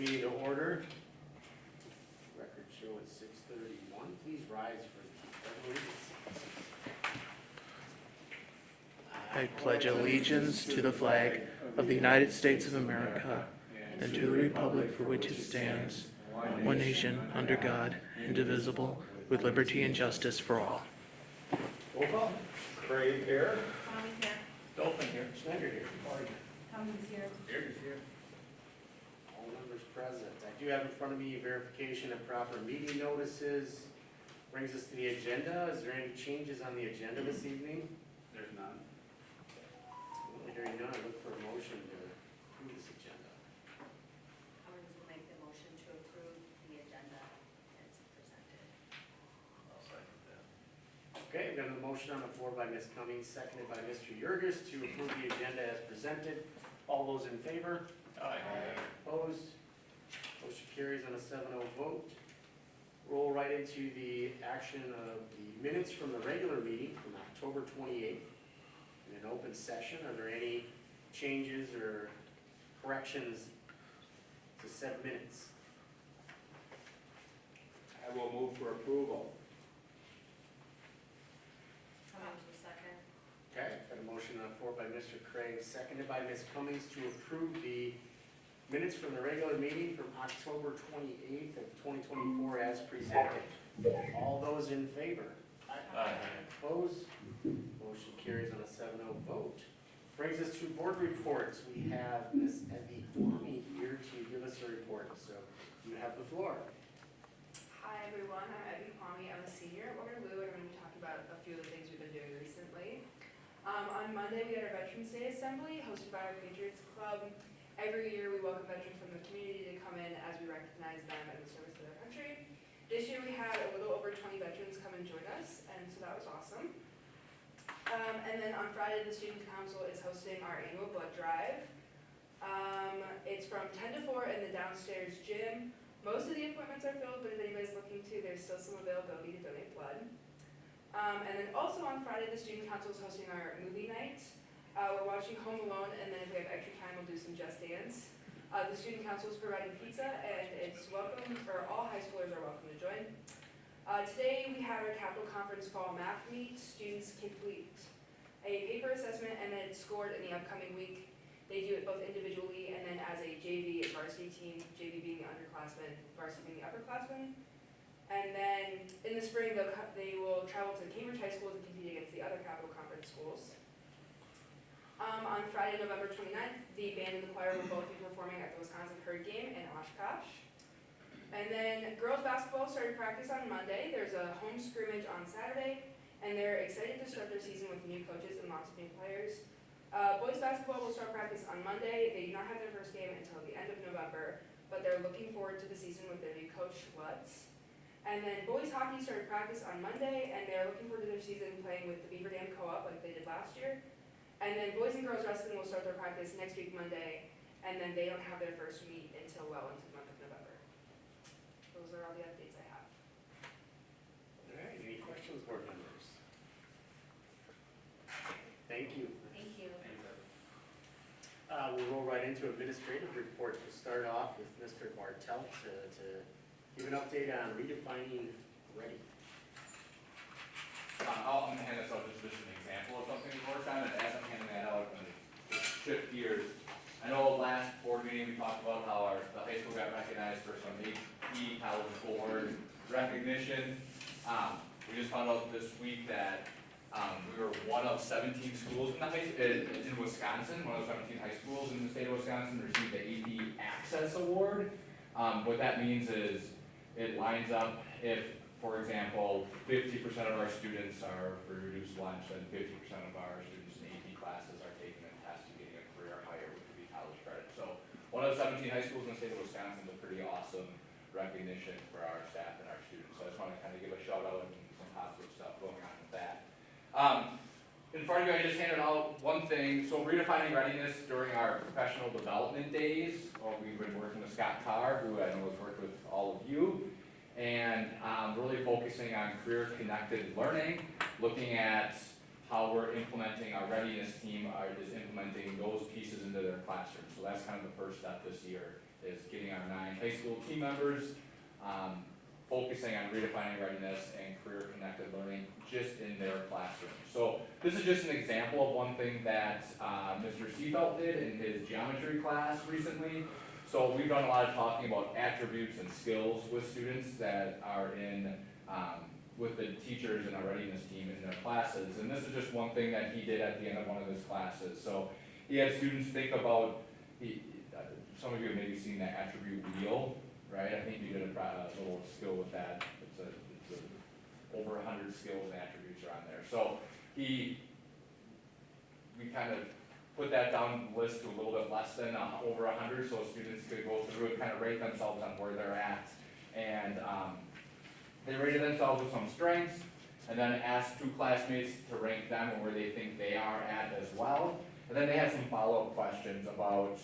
meeting to order. Record show at 6:31. Please rise for the pledge of allegiance. I pledge allegiance to the flag of the United States of America and to the republic for which it stands, one nation, under God, indivisible, with liberty and justice for all. Roll call. Craig here. Tommy here. Dolphin here. Schneider here. Barton. Cummings here. Beard is here. All members present. I do have in front of me verification of proper meeting notices. Brings us to the agenda. Is there any changes on the agenda this evening? There's none. Hearing none, I look for a motion to approve this agenda. Cummings will make the motion to approve the agenda as presented. I'll second that. Okay, we've got a motion on the floor by Ms. Cummings, seconded by Mr. Yurgis to approve the agenda as presented. All those in favor? Aye. Opposed? Motion carries on a 7-0 vote. Roll right into the action of the minutes from the regular meeting from October 28th. In an open session, are there any changes or corrections to said minutes? I will move for approval. Cummings will second. Okay, got a motion on the floor by Mr. Craig, seconded by Ms. Cummings to approve the minutes from the regular meeting from October 28th of 2024 as presented. All those in favor? Aye. Opposed? Motion carries on a 7-0 vote. Brings us to board reports. We have Ms. Evie Kwame here to give us a report, so you have the floor. Hi everyone, I'm Evie Kwame. I'm a senior at Waterloo and I'm going to be talking about a few of the things we've been doing recently. On Monday we had our Veterans Day Assembly hosted by our Patriots Club. Every year we welcome veterans from the community to come in as we recognize them and the service to their country. This year we had a little over 20 veterans come and join us, and so that was awesome. And then on Friday, the Student Council is hosting our annual blood drive. It's from 10 to 4 in the downstairs gym. Most of the appointments are filled, but if anybody's looking to, there's still some availability to donate blood. And then also on Friday, the Student Council is hosting our movie night. We're watching Home Alone, and then if we have extra time, we'll do some Just Dance. The Student Council is providing pizza, and it's welcome, or all high schoolers are welcome to join. Today we have our Capital Conference Fall Math Meet. Students complete a paper assessment and then it's scored in the upcoming week. They do it both individually and then as a JV and varsity team, JV being the underclassmen, varsity being the upperclassmen. And then in the spring they will travel to Cambridge High School to compete against the other Capital Conference schools. On Friday, November 29th, the band and the choir will both be performing at the Wisconsin Herd Game in Oshkosh. And then girls basketball started practice on Monday. There's a home scrimmage on Saturday, and they're excited to start their season with new coaches and lots of new players. Boys basketball will start practice on Monday. They do not have their first game until the end of November, but they're looking forward to the season with their new coach, Lutz. And then boys hockey started practice on Monday, and they're looking forward to their season playing with the Beaver Dam Co-op like they did last year. And then boys and girls wrestling will start their practice next week, Monday, and then they don't have their first meet until well into the month of November. Those are all the updates I have. All right, any questions, board members? Thank you. Thank you. We'll roll right into administrative report. We'll start off with Mr. Bartelt to give an update on redefining ready. I'm going to hand this out just as an example of something we worked on, and as I'm handing that out, I'm going to shift gears. I know last board meeting we talked about how the high school got recognized for some AP College Board recognition. We just found out this week that we were one of 17 schools in Wisconsin, one of 17 high schools in the state of Wisconsin received the AP Access Award. What that means is it lines up if, for example, 50% of our students are for reduced lunch, and 50% of our students in AP classes are taking a test and getting a career hire, which would be college credit. So one of the 17 high schools in the state of Wisconsin is a pretty awesome recognition for our staff and our students. So I just want to kind of give a shout out and some positive stuff going on with that. In front of you, I just handed out one thing. So redefining readiness during our professional development days. We've been working with Scott Carr, who I know has worked with all of you, and really focusing on career-connected learning, looking at how we're implementing our readiness team is implementing those pieces in into their classroom. So that's kind of the first step this year, is getting our 9 high school team members, focusing on redefining readiness and career-connected learning just in their classroom. So this is just an example of one thing that Mr. Seafelt did in his geometry class recently. So we've done a lot of talking about attributes and skills with students that are in, with the teachers and our readiness team in their classes. And this is just one thing that he did at the end of one of his classes. So he had students think about, some of you have maybe seen that attribute wheel, right? I think you did a little skill with that. It's over 100 skills and attributes are on there. So we kind of put that down the list to a little bit less than over 100, so students could go through and kind of rate themselves on where they're at. And they rated themselves with some strengths, and then asked 2 classmates to rank them and where they think they are at as well. And then they had some follow-up questions about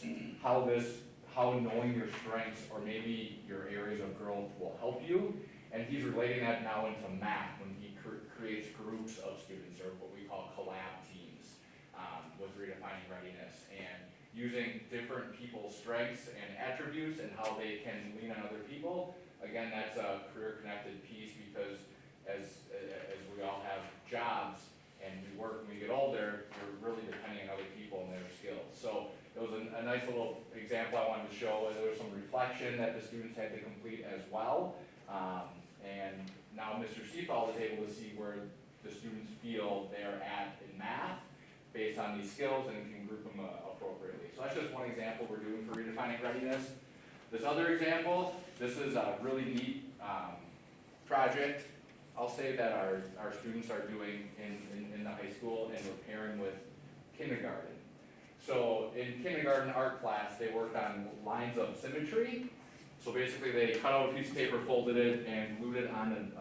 how knowing your strengths or maybe your areas of growth will help you. And he's relating that now into math when he creates groups of students, or what we call collab teams, with redefining readiness, and using different people's strengths and attributes and how they can lean on other people. Again, that's a career-connected piece, because as we all have jobs and we work when we get older, we're really depending on other people and their skills. So it was a nice little example I wanted to show. There was some reflection that the students had to complete as well. And now Mr. Seafall is able to see where the students feel they're at in math based on these skills, and can group them appropriately. So that's just one example we're doing for redefining readiness. This other example, this is a really neat project, I'll say, that our students are doing in the high school, and we're pairing with kindergarten. So in kindergarten art class, they worked on lines of symmetry. So basically they cut out a piece of paper, folded it, and glued it on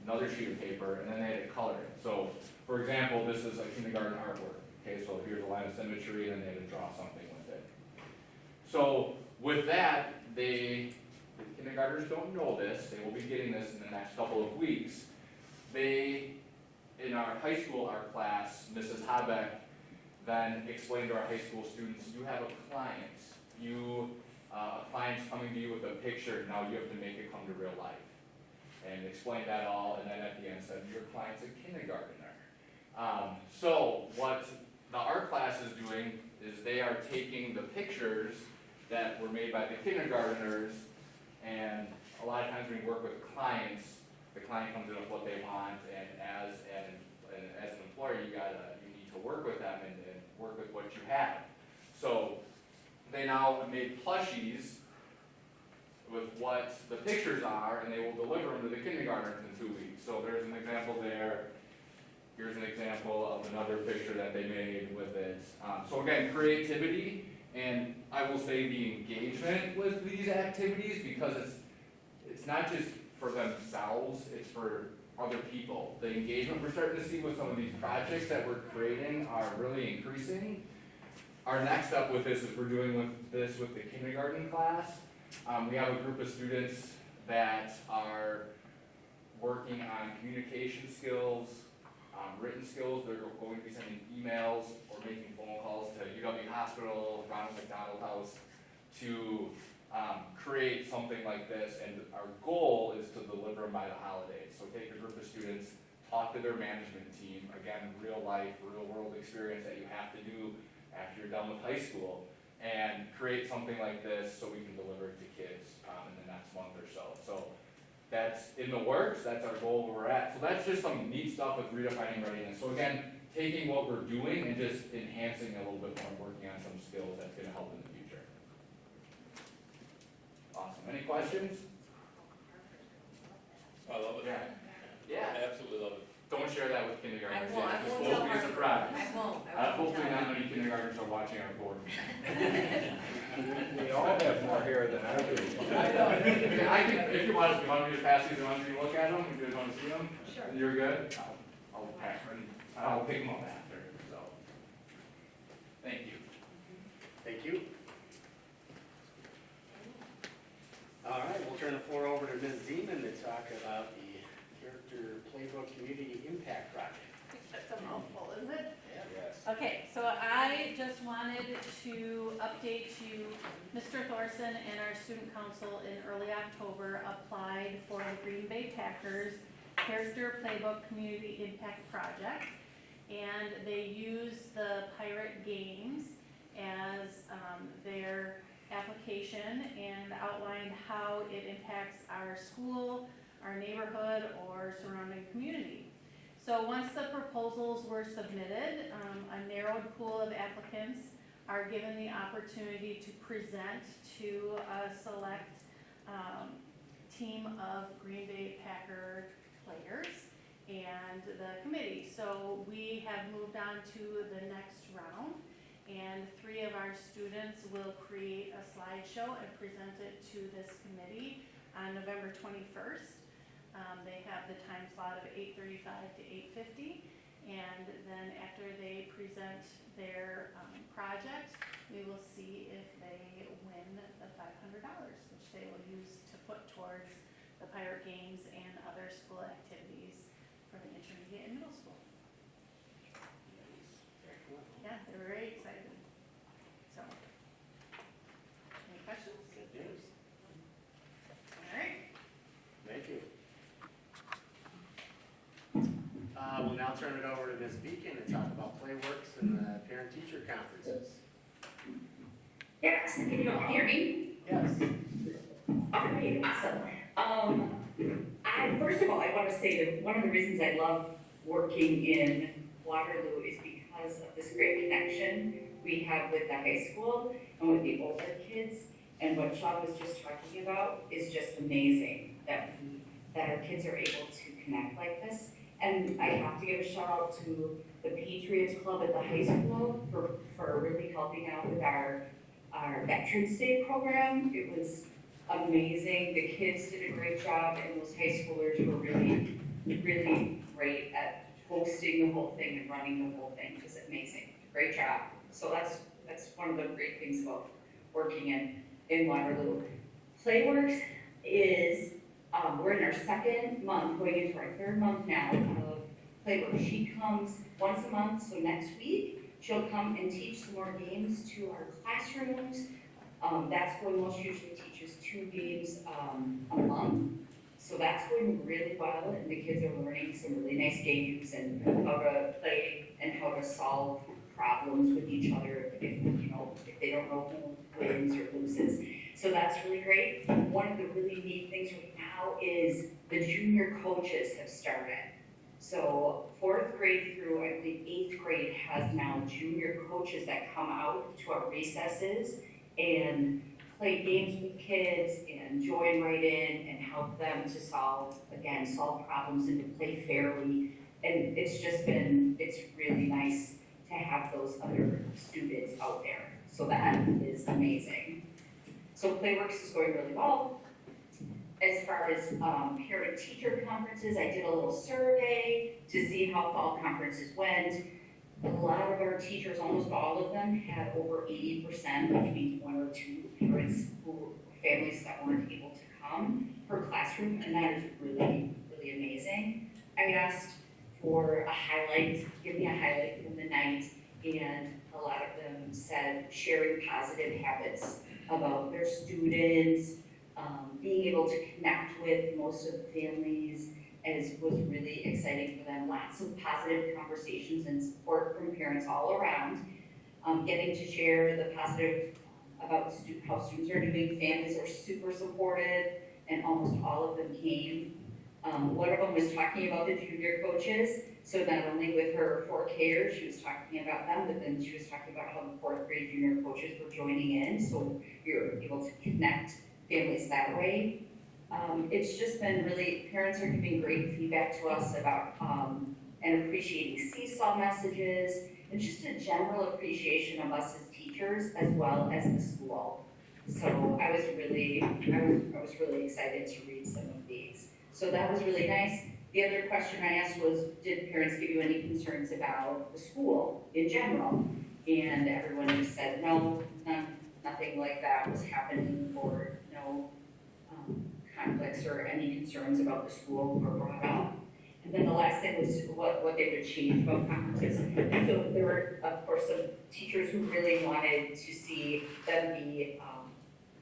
another sheet of paper, and then they had to color it. So for example, this is a kindergarten artwork. Okay, so here's a line of symmetry, and then they had to draw something with it. So with that, the kindergartners don't know this, they will be getting this in the next couple of weeks. In our high school art class, Mrs. Habeck then explained to our high school students, you have a client. A client's coming to you with a picture, now you have to make it come to real life. And explained that all, and then at the end said, your client's a kindergartner. So what the art class is doing is they are taking the pictures that were made by the kindergartners, and a lot of times when you work with clients, the client comes in with what they want, and as an employer, you need to work with them and work with what you have. So they now made plushies with what the pictures are, and they will deliver them to the kindergartners in 2 weeks. So there's an example there. Here's an example of another picture that they made with it. So again, creativity, and I will say the engagement with these activities, because it's not just for themselves, it's for other people. The engagement we're starting to see with some of these projects that we're creating are really increasing. Our next step with this is we're doing this with the kindergarten class. We have a group of students that are working on communication skills, written skills. They're going to be sending emails or making phone calls to UW Hospital, Ronald McDonald House, to create something like this. And our goal is to deliver them by the holidays. So take a group of students, talk to their management team, again, real life, real world experience that you have to do after you're done with high school, and create something like this so we can deliver it to kids in the next month or so. So that's in the works, that's our goal where we're at. So that's just some neat stuff with redefining readiness. So again, taking what we're doing and just enhancing a little bit more, working on some skills that's gonna help in the future. Awesome, any questions? I love it. Yeah, Absolutely love it. don't share that with kindergarten. I won't It's tell supposed to be a her. surprise. I won't Hopefully tell not her. many kindergartners are watching our board. We all have more hair than I do. Yeah, I can, if you want me to pass these around so you look at them, if you guys want to see them, Sure. you're good? I'll pass them, I'll pick them up after, so. Thank you. Thank you. All right, we'll turn the floor over to Ms. Zeman to talk about the Character Playbook Community Impact Project. That's a mouthful, isn't it? Yes. Okay, so I just wanted to update you, Mr. Thorson and our student council in early October applied for the Green Bay Packers Character Playbook Community Impact Project. And they used the Pirate Games as their application and outlined how it impacts our school, our neighborhood, or surrounding community. So once the proposals were submitted, a narrowed pool of applicants are given the opportunity to present to a select team of Green Bay Packer players and the committee. So we have moved on to the next round, and 3 of our students will create a slideshow and present it to this committee on November 21st. They have the time slot of 8:35 to 8:50, and then after they present their project, we will see if they win the $500, which they will use to put towards the Pirate Games and other school activities for the intermediate and middle school. Very cool. Yeah, they're very excited. So, any questions? Good news. All right. Thank you. We'll now turn it over to Ms. Beacon to talk about Playworks and the parent-teacher conferences. Yes, can you all hear me? Yes. Okay, so, first of all, I want to say that one of the reasons I love working in Waterloo is because of this great connection we have with the high school and with the older kids. And what Sean was just talking about is just amazing, that our kids are able to connect like this. And I have to give a shout out to the Patriots Club at the high school for really helping out with our Veterans Day program. It was amazing. The kids did a great job, and those high schoolers were really, really great at hosting the whole thing and running the whole thing. It was amazing. Great job. So that's one of the great things about working in Waterloo. Playworks is, we're in our 2nd month, going into our 3rd month now of Playworks. She comes once a month, so next week she'll come and teach some more games to our classrooms. That's going well. She usually teaches 2 games a month. So that's going really well, and the kids are learning some really nice games and how to play and how to solve problems with each other if they don't know who wins or loses. So that's really great. One of the really neat things right now is the junior coaches have started. So 4th grade through, I believe, 8th grade has now junior coaches that come out to our recesses and play games with kids and join right in and help them to solve problems and to play fairly. And it's really nice to have those other students out there. So that is amazing. So Playworks is going really well. As far as parent-teacher conferences, I did a little survey to see how fall conferences went. A lot of our teachers, almost all of them, had over 80%, which means 1 or 2 families that weren't able to come per classroom, and that is really, really amazing. I asked for a highlight, give me a highlight from the night, and a lot of them said sharing positive habits about their students, being able to connect with most of the families was really exciting for them. Lots of positive conversations and support from parents all around. Getting to share the positive about how students are doing. Families are super supportive, and almost all of them came. One of them was talking about the junior coaches. So not only with her 4Kers, she was talking about them, but then she was talking about how the 4th grade junior coaches were joining in. So you're able to connect families that way. It's just been really, parents are giving great feedback to us about and appreciating seesaw messages and just a general appreciation of us as teachers as well as the school. So I was really excited to read some of these. So that was really nice. The other question I asked was, did parents give you any concerns about the school in general? And everyone just said, no, nothing like that was happening, or no conflicts or any concerns about the school were brought up. And then the last thing was what they would change about conferences. And so there were, of course, some teachers who really wanted to see them be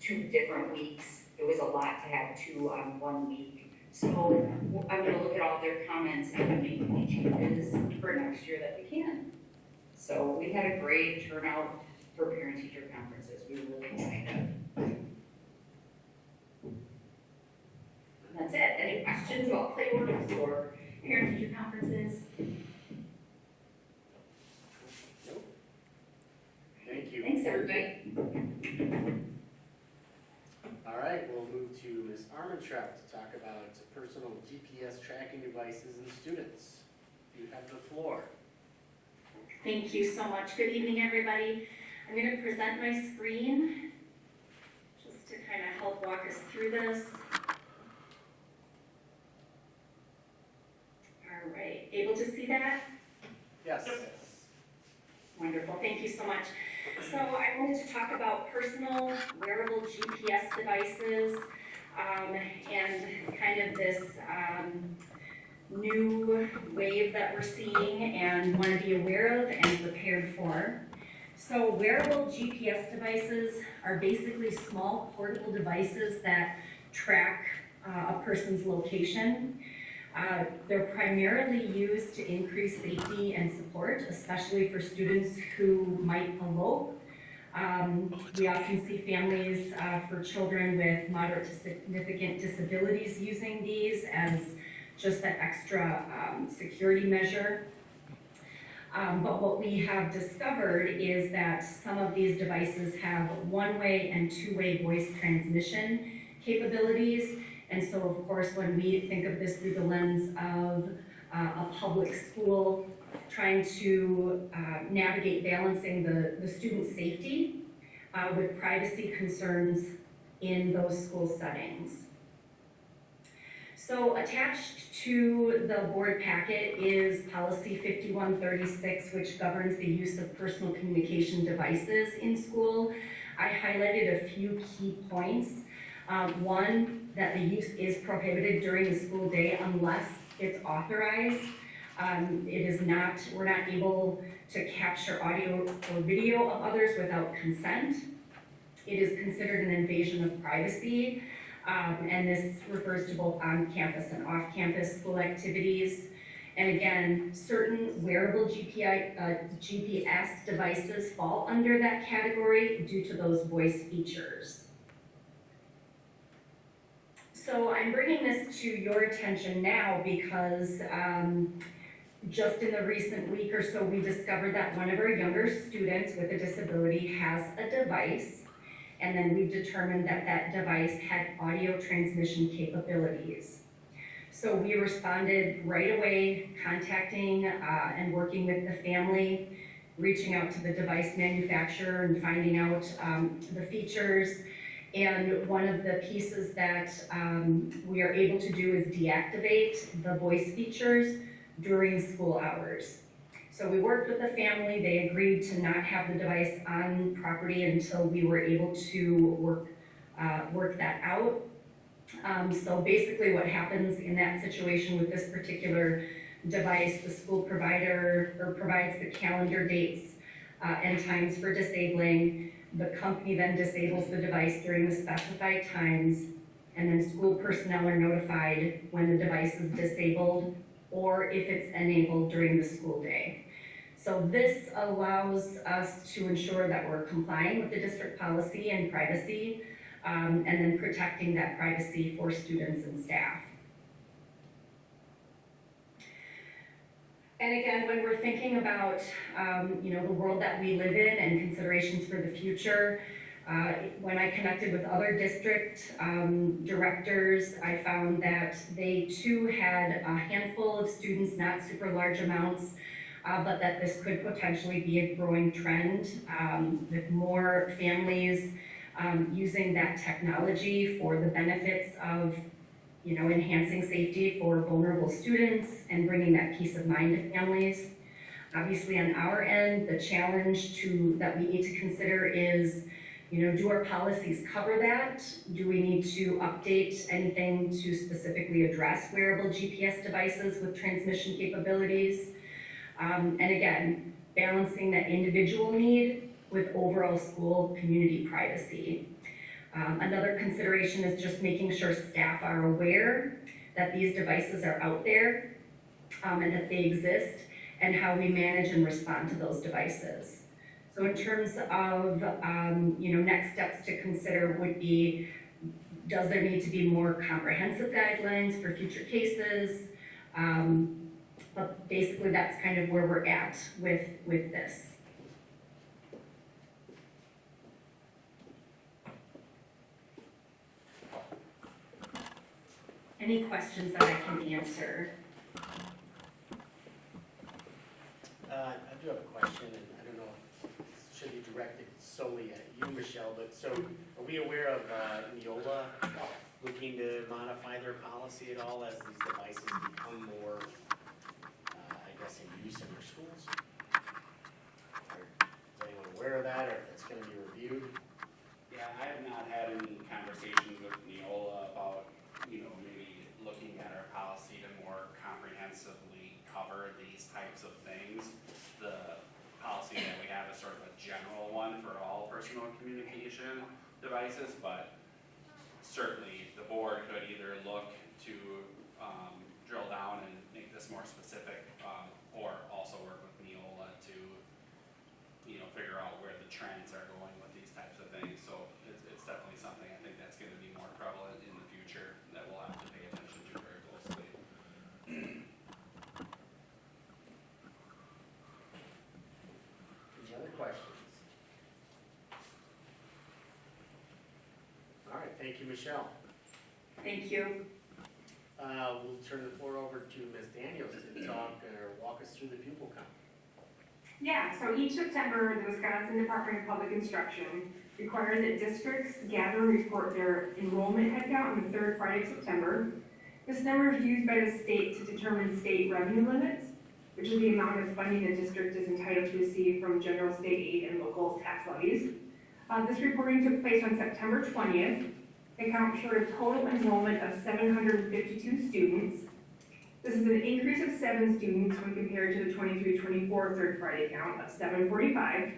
2 different weeks. It was a lot to have 2 on 1 week. So I'm gonna look at all their comments and make any changes for next year that we can. So we had a great turnout for parent-teacher conferences. We were really excited. And that's it. Any questions about playworks or parent-teacher conferences? Nope. Thank you. Thanks, everybody. All right, we'll move to Ms. Armentrout to talk about personal GPS tracking devices and students. You have the floor. Thank you so much. Good evening, everybody. I'm going to present my screen just to kind of help walk us through this. All right, able to see that? Yes. Wonderful, thank you so much. So I wanted to talk about personal wearable GPS devices and kind of this new wave that we're seeing and want to be aware of and prepared for. So wearable GPS devices are basically small portable devices that track a person's location. They're primarily used to increase safety and support, especially for students who might elope. We often see families for children with moderate to significant disabilities using these as just that extra security measure. But what we have discovered is that some of these devices have one-way and two-way voice transmission capabilities. And so, of course, when we think of this through the lens of a public school, trying to navigate balancing the student safety with privacy concerns in those school settings. So attached to the board packet is policy 5136, which governs the use of personal communication devices in school. I highlighted a few key points. One, that the use is prohibited during the school day unless it's authorized. We're not able to capture audio or video of others without consent. It is considered an invasion of privacy, and this refers to both on-campus and off-campus school activities. And again, certain wearable GPS devices fall under that category due to those voice features. So I'm bringing this to your attention now because just in the recent week or so, we discovered that one of our younger students with a disability has a device, and then we determined that that device had audio transmission capabilities. So we responded right away, contacting and working with the family, reaching out to the device manufacturer and finding out the features. And one of the pieces that we are able to do is deactivate the voice features during school hours. So we worked with the family. They agreed to not have the device on property until we were able to work that out. So basically what happens in that situation with this particular device, the school provider provides the calendar dates and times for disabling. The company then disables the device during the specified times, and then school personnel are notified when the device is disabled or if it's enabled during the school day. So this allows us to ensure that we're complying with the district policy and privacy, and then protecting that privacy for students and staff. And again, when we're thinking about the world that we live in and considerations for the future, when I connected with other district directors, I found that they too had a handful of students, not super large amounts, but that this could potentially be a growing trend with more families using that technology for the benefits of enhancing safety for vulnerable students and bringing that peace of mind to families. Obviously on our end, the challenge that we need to consider is Do our policies cover that? Do we need to update anything to specifically address wearable GPS devices with transmission capabilities? And again, balancing that individual need with overall school community privacy. Another consideration is just making sure staff are aware that these devices are out there and that they exist, and how we manage and respond to those devices. So in terms of, next steps to consider would be, does there need to be more comprehensive guidelines for future cases? But basically that's kind of where we're at with this. Any questions that I can answer? I do have a question, and I don't know if it should be directed solely at you, Michelle, but so are we aware of Neola looking to modify their policy at all as these devices become more, in use in their schools? Is anyone aware of that, or if it's going to be reviewed? Yeah, I have not had any conversations with Neola about, maybe looking at our policy to more comprehensively cover these types of things. The policy that we have is sort of a general one for all personal communication devices, but certainly the board could either look to drill down and make this more specific, or also work with Neola to, figure out where the trends are going with these types of things. So it's definitely something I think that's going to be more prevalent in the future that we'll have to pay attention to very closely. Any other questions? All right, thank you, Michelle. Thank you. We'll turn the floor over to Ms. Daniels to talk or walk us through the pupil count. Yeah, so each September, the Wisconsin Department of Public Instruction requires that districts gather and report their enrollment headcount on the third Friday of September. This number is used by the state to determine state revenue limits, which is the amount of funding the district is entitled to receive from general state aid and local tax levies. This reporting took place on September 20th. The count showed a total enrollment of 752 students. This is an increase of 7 students when compared to the 23-24 third Friday count of 745.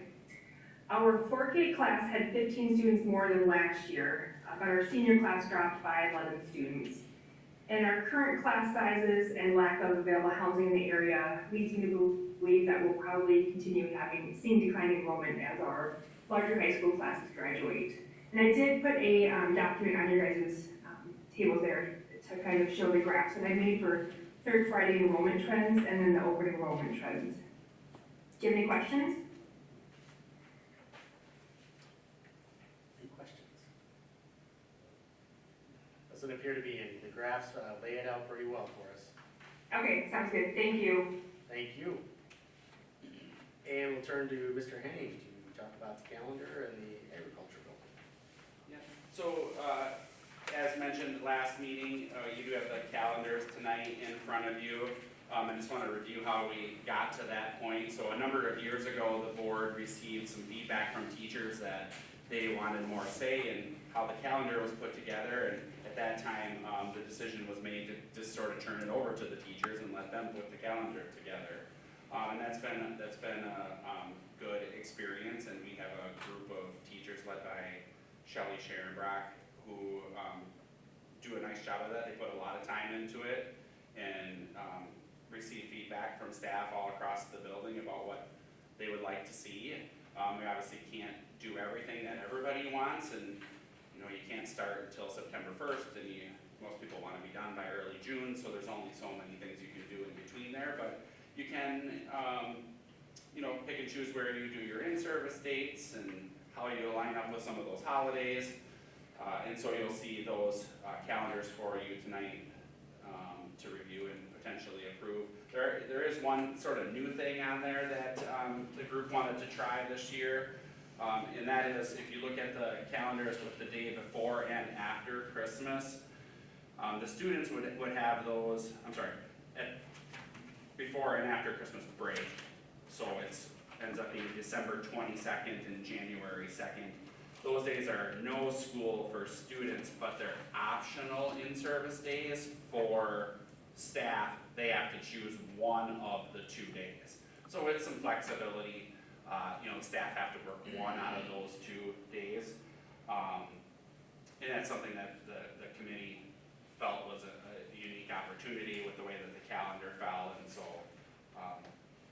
Our 4K class had 15 students more than last year, but our senior class dropped by 11 students. And our current class sizes and lack of available housing in the area leads me to believe that we'll probably continue seeing declining enrollment as our larger high school classes graduate. And I did put a document on your guys' tables there to kind of show the graphs that I made for third Friday enrollment trends and then the open enrollment trends. Do you have any questions? Any questions? Doesn't appear to be any. The graphs lay it out pretty well for us. Okay, sounds good. Thank you. Thank you. And we'll turn to Mr. Henning to talk about the calendar and the agriculture building. Yeah. So, as mentioned last meeting, you do have the calendars tonight in front of you. I just want to review how we got to that point. So a number of years ago, the board received some feedback from teachers that they wanted more say in how the calendar was put together. And at that time, the decision was made to just sort of turn it over to the teachers and let them put the calendar together. And that's been a good experience. And we have a group of teachers led by Shelley Sharon-Brock who do a nice job of that. They put a lot of time into it and receive feedback from staff all across the building about what they would like to see. We obviously can't do everything that everybody wants, and you can't start until September 1st, and most people want to be done by early June, so there's only so many things you can do in between there, but you can pick and choose where you do your in-service dates and how you line up with some of those holidays. And so you'll see those calendars for you tonight to review and potentially approve. There is one sort of new thing on there that the group wanted to try this year, and that is if you look at the calendars with the day before and after Christmas, the students would have those, before and after Christmas break. So it ends up being December 22nd and January 2nd. those days are no school for students, but they're optional in-service days for staff. They have to choose one of the 2 days. So with some flexibility, staff have to work one out of those 2 days. And that's something that the committee felt was a unique opportunity with the way that the calendar fell, and so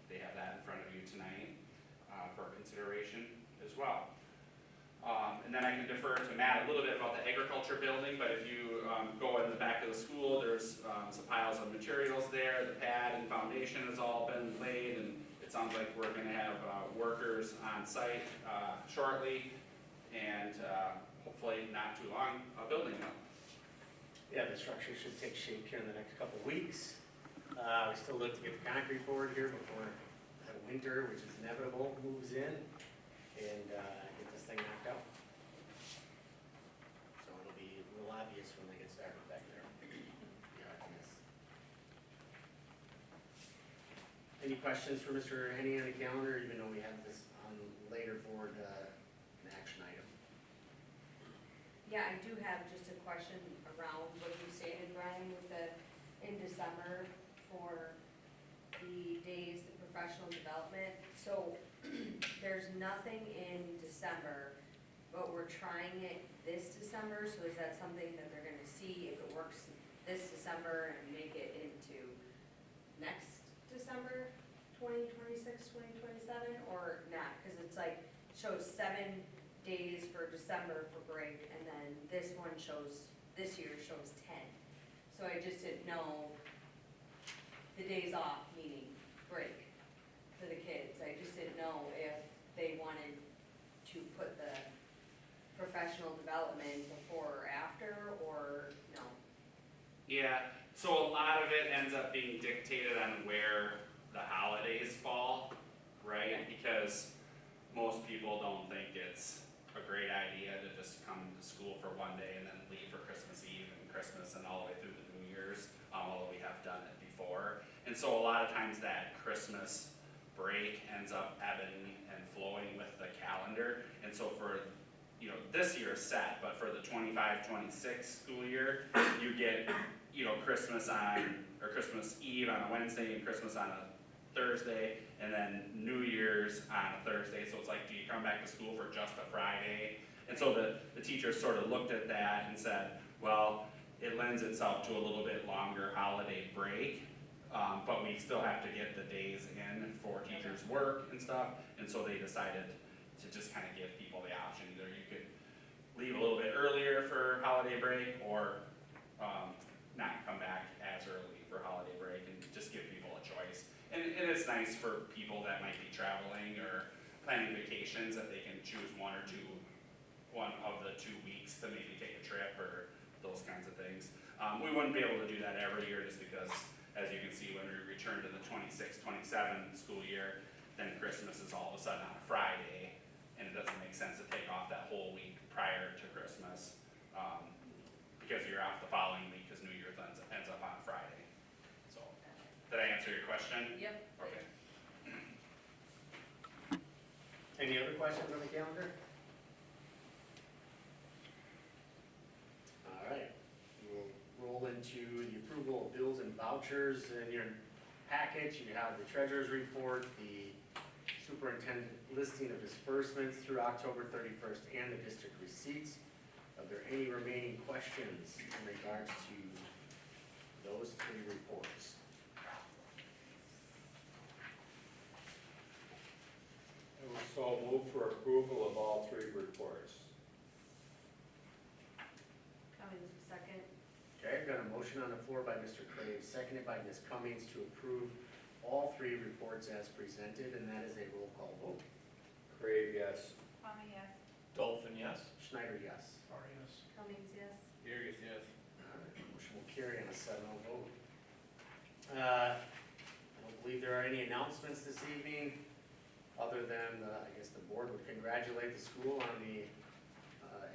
they have that in front of you tonight for consideration as well. And then I can defer to Matt a little bit about the agriculture building, but if you go in the back of the school, there's some piles of materials there. The pad and foundation has all been laid, and it sounds like we're going to have workers on site shortly, and hopefully not too long, building them. Yeah, the structure should take shape here in the next couple of weeks. We still look to get the concrete poured here before the winter, which is inevitable, moves in, and get this thing knocked out. So it'll be real obvious when they get started back there. Yeah, yes. Any questions for Mr. Henny on the calendar, even though we have this on later board, an action item? Yeah, I do have just a question around what you stated, Brian, with in December for the days, the professional development. So there's nothing in December, but we're trying it this December, so is that something that they're gonna see if it works this December and make it into next December, 2026, 2027, or not? Because it's like, shows 7 days for December for break, and then this one shows, this year shows 10. So I just didn't know the days off, meaning break for the kids. I just didn't know if they wanted to put the professional development before or after, or no. Yeah, so a lot of it ends up being dictated on where the holidays fall, right? Because most people don't think it's a great idea to just come to school for one day and then leave for Christmas Eve and Christmas and all the way through the New Year's, although we have done it before. And so a lot of times that Christmas break ends up ebbing and flowing with the calendar. And so for, this year is set, but for the 25-26 school year, you get, Christmas Christmas Eve on a Wednesday and Christmas on a Thursday, and then New Year's on a Thursday. So it's like, do you come back to school for just a Friday? And so the teachers sort of looked at that and said, well, it lends itself to a little bit longer holiday break, but we still have to get the days in for teachers' work and stuff. And so they decided to just kind of give people the option. Either you could leave a little bit earlier for holiday break, or not come back as early for holiday break, and just give people a choice. And it's nice for people that might be traveling or planning vacations that they can choose one of the 2 weeks to maybe take a trip or those kinds of things. We wouldn't be able to do that every year just because, as you can see, when we return to the 26-27 school year, then Christmas is all of a sudden on a Friday, and it doesn't make sense to take off that whole week prior to Christmas, because you're off the following week because New Year's ends up on a Friday. So, did I answer your question? Yep. Okay. Any other questions on the calendar? All right, we'll roll into the approval of bills and vouchers. In your package, you have the treasurer's report, the superintendent listing of disbursements through October 31st, and the district receipts. Are there any remaining questions in regards to those 3 reports? I would so move for approval of all 3 reports. Cummings, second. Okay, I've got a motion on the floor by Mr. Crave, seconded by Ms. Cummings to approve all 3 reports as presented, and that is a roll call vote. Crave, yes. Kwame, yes. Dolphin, yes. Schneider, yes. Cummings, yes. Darius, yes. All right, motion will carry on a 7-0 vote. I don't believe there are any announcements this evening, other than, I guess the board would congratulate the school on the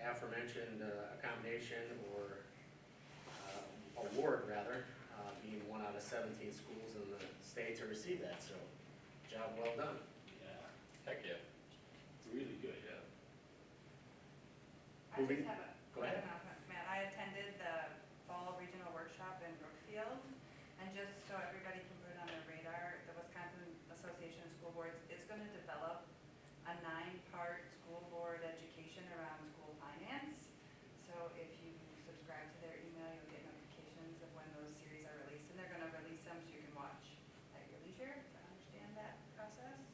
aforementioned accommodation or award, rather, being 1 out of 17 schools in the state to receive that, so job well done. Yeah. Heck yeah. Really good, yeah. Moving- just have a, Go ahead. Matt, I attended the fall regional workshop in Brookfield, and just so everybody can put it on their radar, the Wisconsin Association of School Boards is gonna develop a 9-part school board education around school finance. So if you subscribe to their email, you'll get notifications of when those series are released, and they're gonna release them so you can watch at your leisure to understand that process.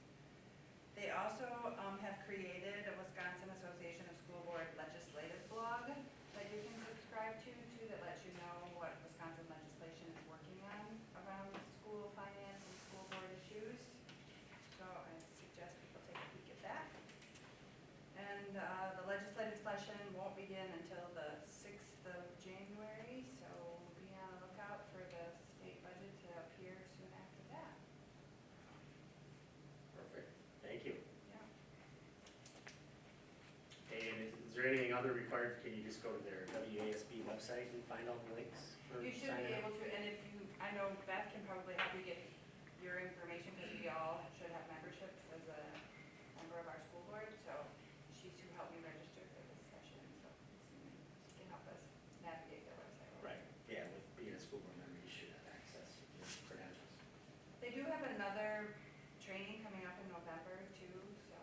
They also have created a Wisconsin Association of School Board legislative blog that you can subscribe to, that lets you know what Wisconsin legislation is working on around school finance and school board issues. So I suggest people take a peek at that. And the legislative session won't begin until the 6th of January, so be on the lookout for the state budget to appear soon after that. Perfect, thank you. Yeah. And is there anything other required, can you just go to their WASB website and find all the links for You should signing be up? able to, and if you, I know Beth can probably help you get your information, because we all should have memberships as a member of our school board, so she's who helped me register for this session, so she can help us navigate their website. Right, yeah, with being a school board member, you should have access to your credentials. They do have another training coming up in November too, so,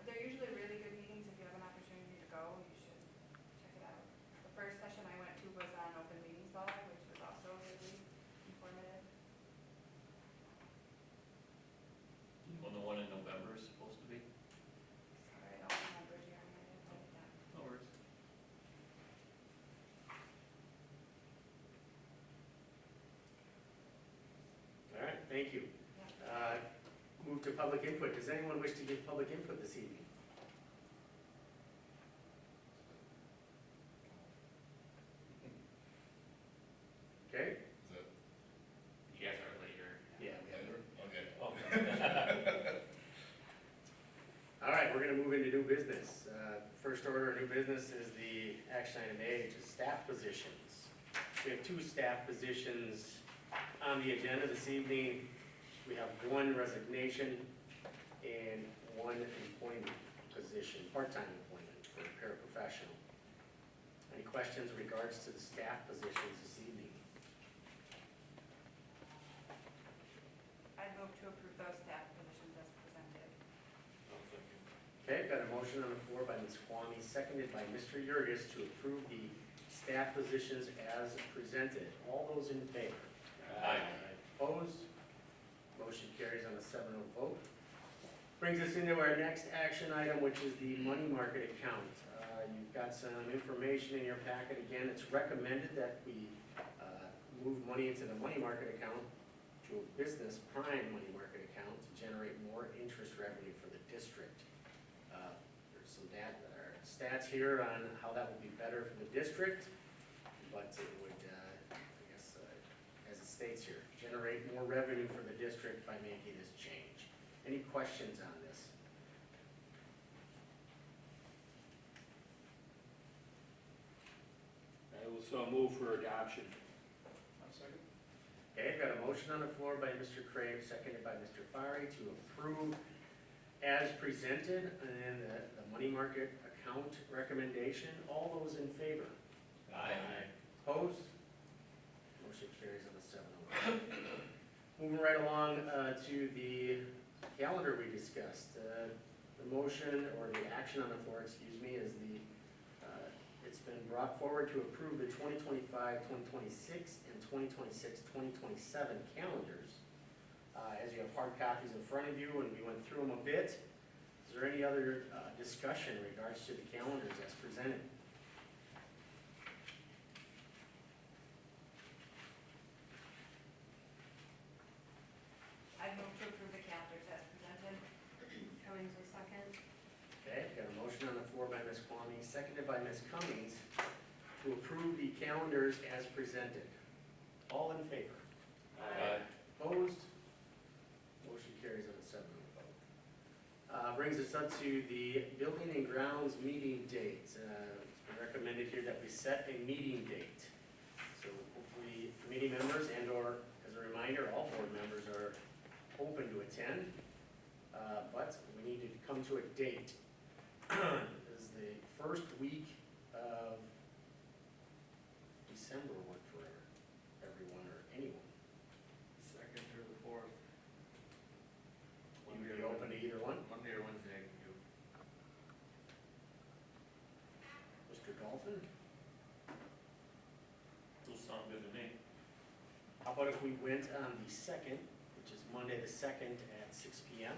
but they're usually really good meetings. If you have an opportunity to go, you should check it out. The first session I went to was on open meetings law, which was also really informative. Well, the one in November is supposed to be? Sorry, I don't remember, Jeremy, I didn't write it down. No worries. All right, thank you. Move to public input. Does anyone wish to give public input this evening? Okay, You guys are later. yeah, we have. Okay. All right, we're gonna move into new business. First order of new business is the action item A, which is staff positions. We have 2 staff positions on the agenda this evening. We have 1 resignation and 1 employment position, part-time employment for a paraprofessional. Any questions in regards to the staff positions this evening? I'd move to approve those staff positions as presented. Okay, got a motion on the floor by Ms. Kwame, seconded by Mr. Yurgis to approve the staff positions as presented. All those in favor? Aye. Opposed? Motion carries on a 7-0 vote. Brings us into our next action item, which is the money market account. You've got some information in your packet. Again, it's recommended that we move money into the money market account to a business prime money market account to generate more interest revenue for the district. There's some data, or stats here on how that would be better for the district, but it would, I guess, as it states here, generate more revenue for the district by making this change. Any questions on this? I will so move for adoption. Okay, I've got a motion on the floor by Mr. Crave, seconded by Mr. Fari to approve as presented and the money market account recommendation. All those in favor? Aye. Opposed? Motion carries on a 7-0 vote. Moving right along to the calendar we discussed. The motion, or the action on the floor, excuse me, is it's been brought forward to approve the 2025, 2026, and 2026-2027 calendars. As you have hard copies in front of you, and we went through them a bit, is there any other discussion in regards to the calendars as presented? I'd move to approve the calendars as presented. Cummings will second. Okay, got a motion on the floor by Ms. Kwame, seconded by Ms. Cummings, to approve the calendars as presented. All in favor? Aye. Opposed? Motion carries on a 7-0 vote. Brings us up to the building and grounds meeting date. It's been recommended here that we set a meeting date. So hopefully committee members and/or, as a reminder, all board members are open to attend, but we need to come to a date. Is the first week Mr. Dolphin? Those sound good to me. How about if we went on the 2nd, which is Monday the 2nd at 6 PM?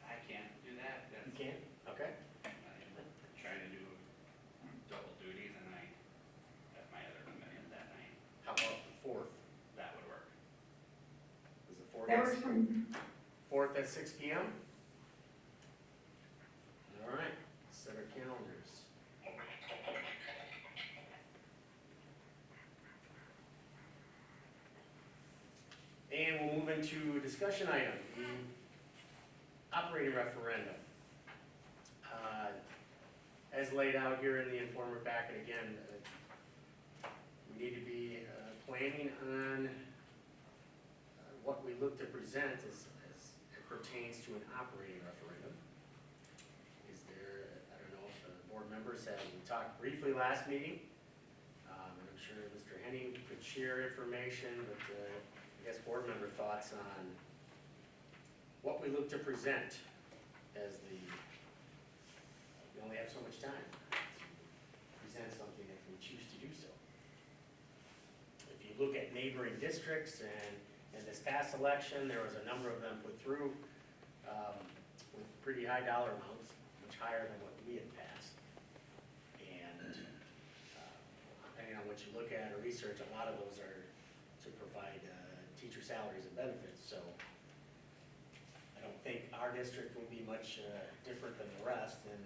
I can't do that, You that's, can? Okay. I'm trying to do double duties and I have my other commitment that night. How about the 4th? That would work. Is the 4th? That works for me. 4th at 6 PM? All right, set our calendars. And we'll move into a discussion item, the operating referendum. As laid out here in the informer packet, again, we need to be planning on what we look to present as it pertains to an operating referendum. Is there, I don't know if the board members have, we talked briefly last meeting, and I'm sure Mr. Henning could share information, but I guess board member thoughts on what we look to present as the, we only have so much time to present something if we choose to do so. If you look at neighboring districts, and in this past election, there was a number of them put through with pretty high dollar amounts, much higher than what we had passed. And depending on what you look at or research, a lot of those are to provide teacher salaries and benefits. So I don't think our district will be much different than the rest in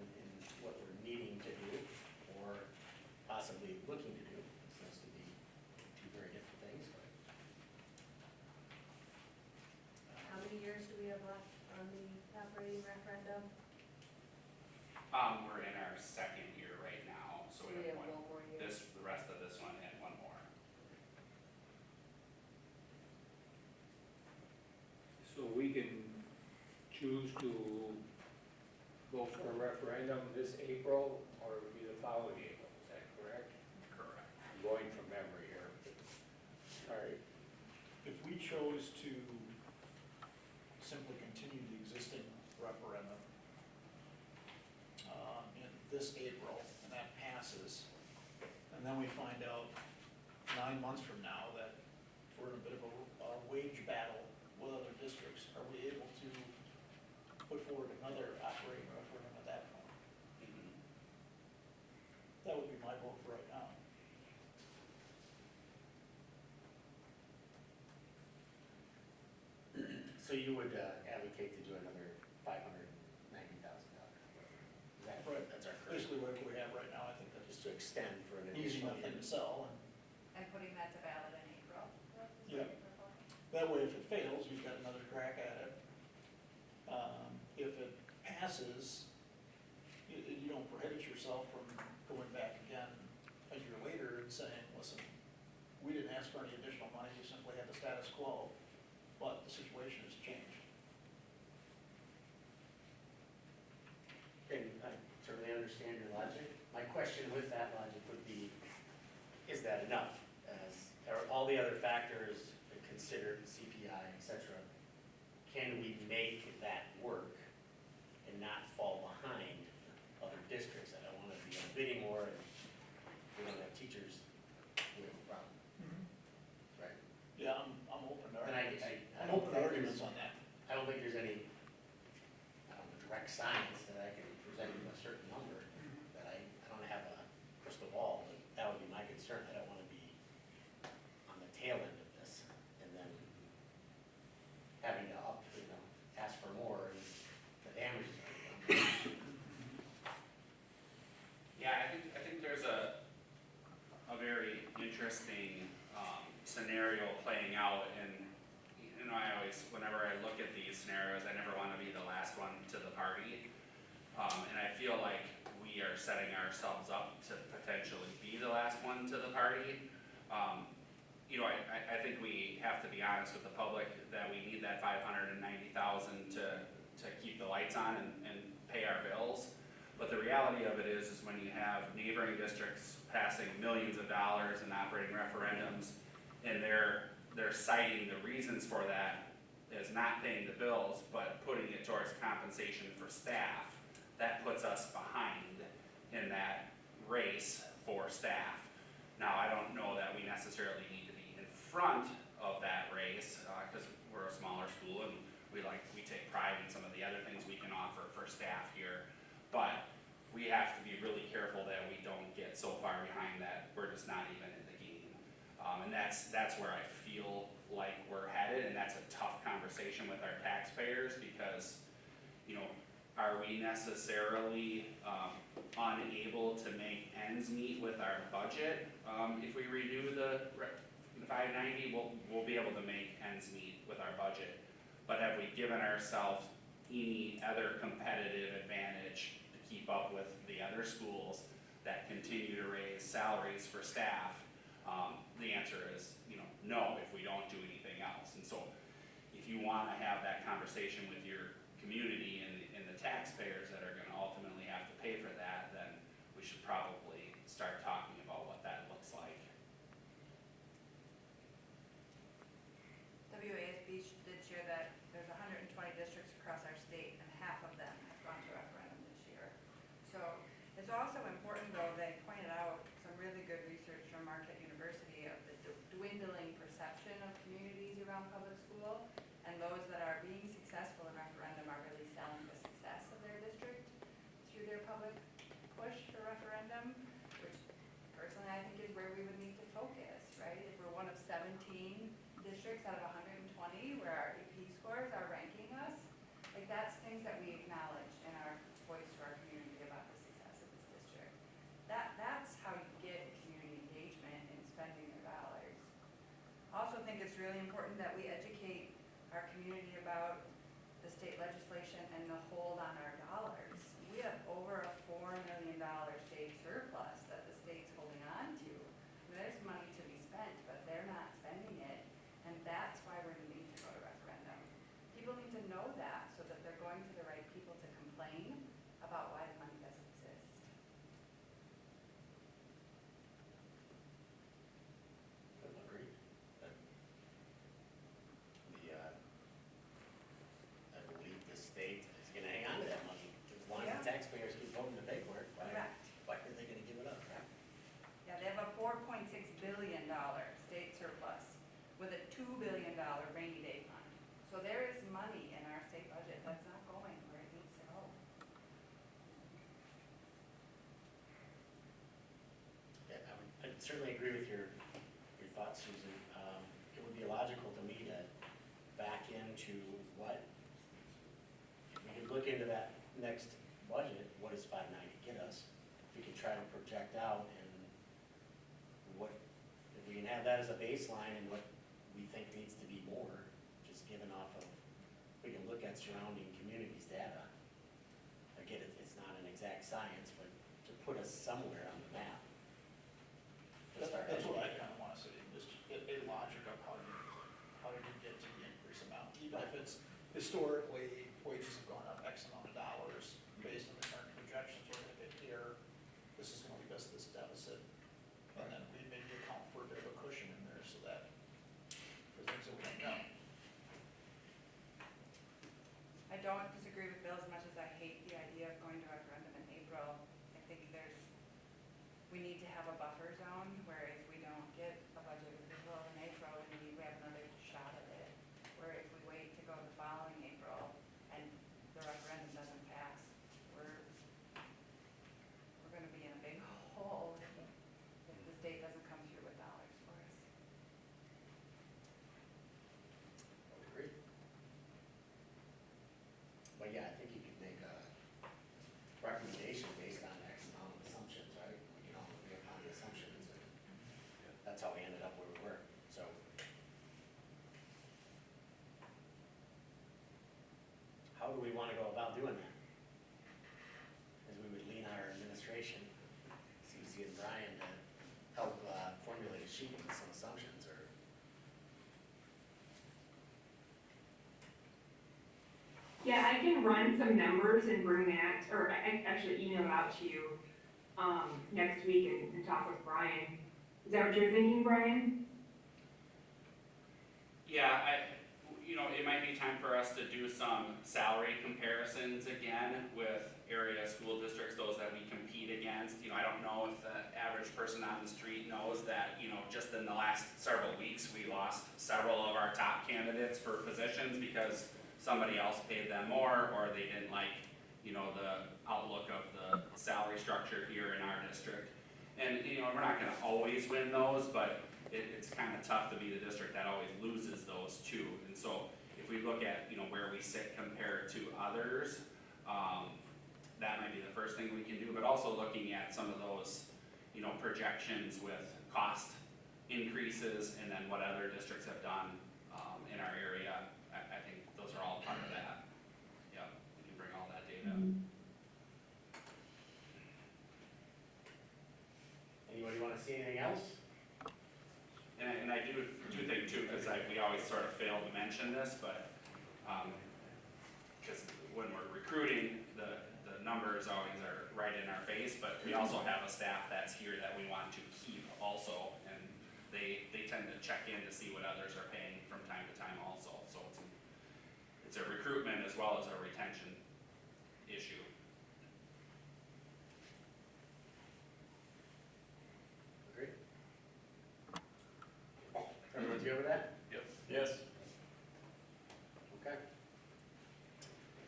what we're needing to do or possibly looking to do. It seems to be two very different things. But, How many years do we have left on the operating referendum? We're in our second year right now, so we have one, more year. the rest of this one and one more. So we can choose to go for a referendum this April, or it would be the following April, is that correct? Correct. I'm going from memory here. All right, If we chose to simply continue the existing referendum in this April, and that passes, and then we find out 9 months from now that we're in a bit of a wage battle with other districts, are we able to put forward another operating referendum at that point? Mhm. That would be my vote for right now. So you would advocate to do another $590,000? Is that Right. That's our current, Basically, what we have right now, I think that's just to extend for an easy additional enough thing year. to sell, and And putting that to ballot in April. Yeah. that way, if it fails, we've got another crack at it. If it passes, you don't prohibit yourself from going back again a year later and saying, listen, we didn't ask for any additional money, we simply had the status quo, but the situation has changed. And I certainly understand your logic. My question with that logic would be, is that enough? Are all the other factors considered, CPI, et cetera, can we make that work and not fall behind other districts? I don't want to be in a bidding war, and if we don't have teachers, we have a problem, right? Yeah, I'm open to And arguments. I I'm don't open to think arguments there's, on that. I don't think there's any, direct science that I can present you a certain number, that I don't have a crystal ball, but that would be my concern. I don't want to be on the tail end of this and then having to ask for more, and the damage is already done. Yeah, I think there's a very interesting scenario playing out, and I always, whenever I look at these scenarios, I never want to be the last one to the party, and I feel like we are setting ourselves up to potentially be the last one to the party. I think we have to be honest with the public that we need that $590,000 to keep the lights on and pay our bills. But the reality of it is when you have neighboring districts passing millions of dollars in operating referendums, and they're citing the reasons for that as not paying the bills, but putting it towards compensation for staff, that puts us behind in that that's where I feel like we're headed, and that's a tough conversation with our taxpayers, because, you know, are we necessarily, unable to make ends meet with our budget? If we redo the 590, we'll be able to make ends meet with our budget. But have we given ourselves any other competitive advantage to keep up with the other schools that continue to raise salaries for staff? The answer is, no, if we don't do anything else. And so, if you want to have that conversation with your community and the taxpayers that are going to ultimately have to pay for that, then we should probably start talking about what that looks like. WASB did share that there's 120 districts across our state, and half of them have gone to referendum this year. So it's also important, though, they pointed out some really good research from Marquette University of the dwindling perception of communities around public school, and those that are being successful in referendum are really selling the success of their district through their public push for referendum, which personally I think is where we would need to focus, right? If we're one of 17 districts out of 120 where our EP scores are ranking us, like that's things that we acknowledge in our voice to our community about the success of this district. That's how you get community engagement in spending their dollars. I also think it's really important that we educate our community about the state legislation and the hold on our dollars. We have over a $4 million state surplus that the state's holding on to. There's money to be spent, but they're not spending it, and that's why we need to go to referendum. People need to know that so that they're going to the right people to complain about why the money doesn't exist. Agreed. I believe the state is gonna hang on to that money, as long as the taxpayers keep voting to pay for it. Correct. Why are they gonna give it up, right? Yeah, they have a $4.6 billion state surplus with a $2 billion rainy day fund. So there is money in our state budget that's not going where it needs to go. Yeah, I certainly agree with your thoughts, Susan. It would be logical to me to back into what, if we could look into that next budget, what does 590 get us? If we can try to project out and what, if we can have that as a baseline and what we think needs to be more, just given off of, we can look at surrounding communities' data. Again, it's not an exact science, but to put us somewhere on the map. To start That's what I educating. kind of want to see, just a logic of how you get to the increase amount. Even if it's historically, wages have gone up X amount of dollars, based on the current projections, we're gonna get here, this is gonna leave us this deficit. And then we maybe account for a bit of a cushion in there so that, for things that we don't know. I don't disagree with Bill as much as I hate the idea of going to referendum in April. I think we need to have a buffer zone where if we don't get a budget approval in April, we have another shot at it. Where if we wait to go the following April and the referendum doesn't pass, we're gonna be in a big hole if the state doesn't come through with dollars for us. Agreed. But yeah, I think you could make a recommendation based on X amount of assumptions, right? We can all agree upon the assumptions, and that's how we ended up where we were, so. How do we wanna go about doing that? As we would lean on our administration, Susie and Brian, to help formulate a sheet with some assumptions, or. Yeah, I can run some numbers and bring that, or I actually email it out to you, next week and talk with Brian. Is that what you're thinking, Brian? Yeah, it might be time for us to do some salary comparisons again with area school districts, those that we compete against. I don't know if the average person on the street knows that, just in the last several weeks, we lost several of our top candidates for positions because somebody else paid them more, or they didn't like, the outlook of the salary structure here in our district. And, we're not gonna always win those, but it's kind of tough to be the district that always loses those two. And so if we look at, where we sit compared to others, that might be the first thing we can do, but also looking at some of those, projections with cost increases and then what other districts have done, in our area. I think those are all part of that. Yeah, we can bring all that data. Anybody want to see anything else? And I do think too, because we always sort of fail to mention this, but, because when we're recruiting, the numbers always are right in our face, but we also have a staff that's here that we want to keep also, and they tend to check in to see what others are paying from time to time also, so it's a recruitment as well as a retention issue. Great. Everyone's good with that? Yes. Yes. Okay.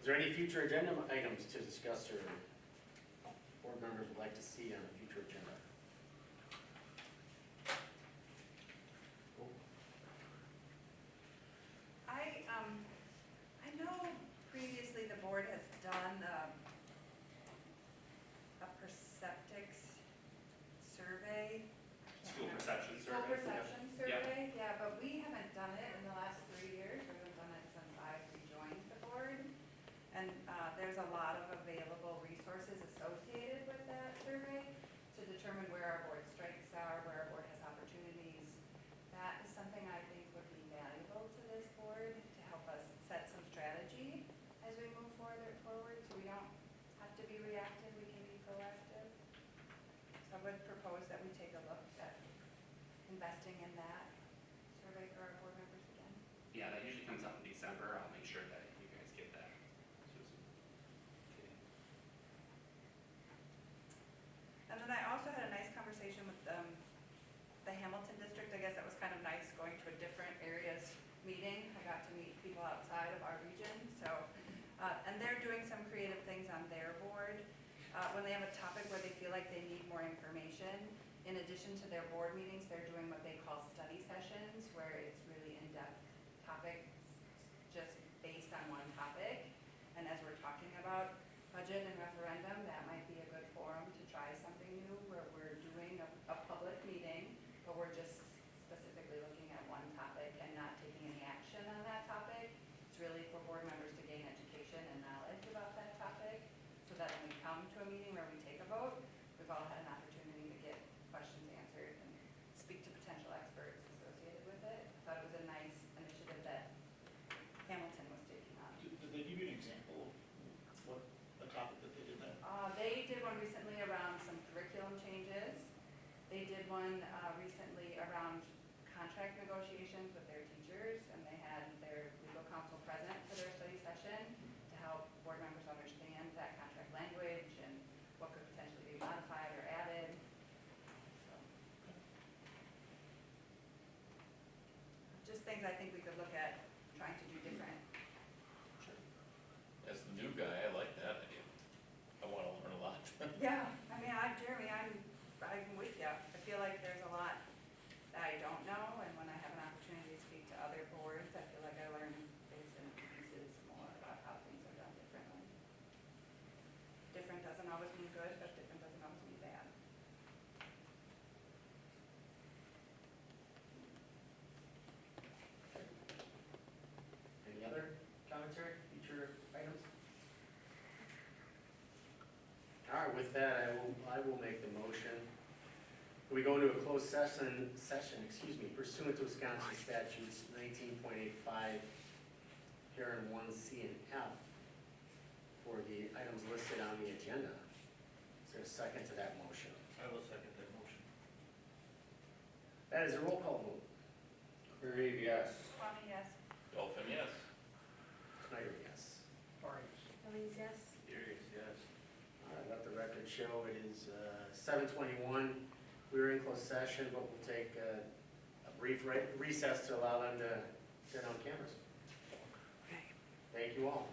Is there any future agenda items to discuss or board members would like to see on the future agenda? Cool. I know previously the board has done a perceptics survey. School perception School survey. perception survey, yeah, but we haven't done it in the last 3 years. We haven't done it since I rejoined the board. And there's a lot of available resources associated with that survey to determine where our board strengths are, where our board has opportunities. That is something I think would be valuable to this board to help us set some strategy as we move forward, so we don't have to be reactive, we can be proactive. So I would propose that we take a look at investing in that survey for our board members again. Yeah, that usually comes out in December. I'll make sure that you guys get that, Susan. Okay. And then I also had a nice conversation with the Hamilton district. I guess that was kind of nice going to a different areas meeting. I got to meet people outside of our region, so, and they're doing some creative things on their board. When they have a topic where they feel like they need more information, in addition to their board meetings, they're doing what they call study sessions, where it's really in-depth topics just based on one topic. And as we're talking about budget and referendum, that might be a good forum to try something new, where we're doing a public meeting, but we're just specifically looking at one topic and not taking any action on that topic. It's really for board members to gain education and knowledge about that topic, so that when we come to a meeting where we take a vote, we've all had an opportunity to get questions answered and speak to potential experts associated with it. I thought it was a nice initiative that Hamilton was taking on. Did they give you an example of what the topic that they did there? They did one recently around some curriculum changes. They did one recently around contract negotiations with their teachers, and they had their legal counsel present for their study session to help board members understand that contract language and what could potentially be modified or added. So, just things I think we could look at trying to do different. As the new guy, I like that idea. I want to learn a lot. Yeah, I mean, Jeremy, I'm with you. I feel like there's a lot that I don't know, and when I have an opportunity to speak to other boards, I feel like I learn bits and pieces more about how things are done differently. Different doesn't always mean good, but different doesn't always mean bad. Any other commentary, future items? All right, with that, I will make the motion. We go into a closed session, pursuant to Wisconsin statutes 19.85, parent 1C and F, for the items listed on the agenda. Is there a second to that motion? I will second that motion. That is a roll call vote. Reed, yes. Kwame, yes. Dolphin, yes. Snyder, yes. Elise, yes? Darius, yes. All right, let the record show it is 7:21. We were in closed session, but we'll take a brief recess to allow them to turn on cameras. Thank you all.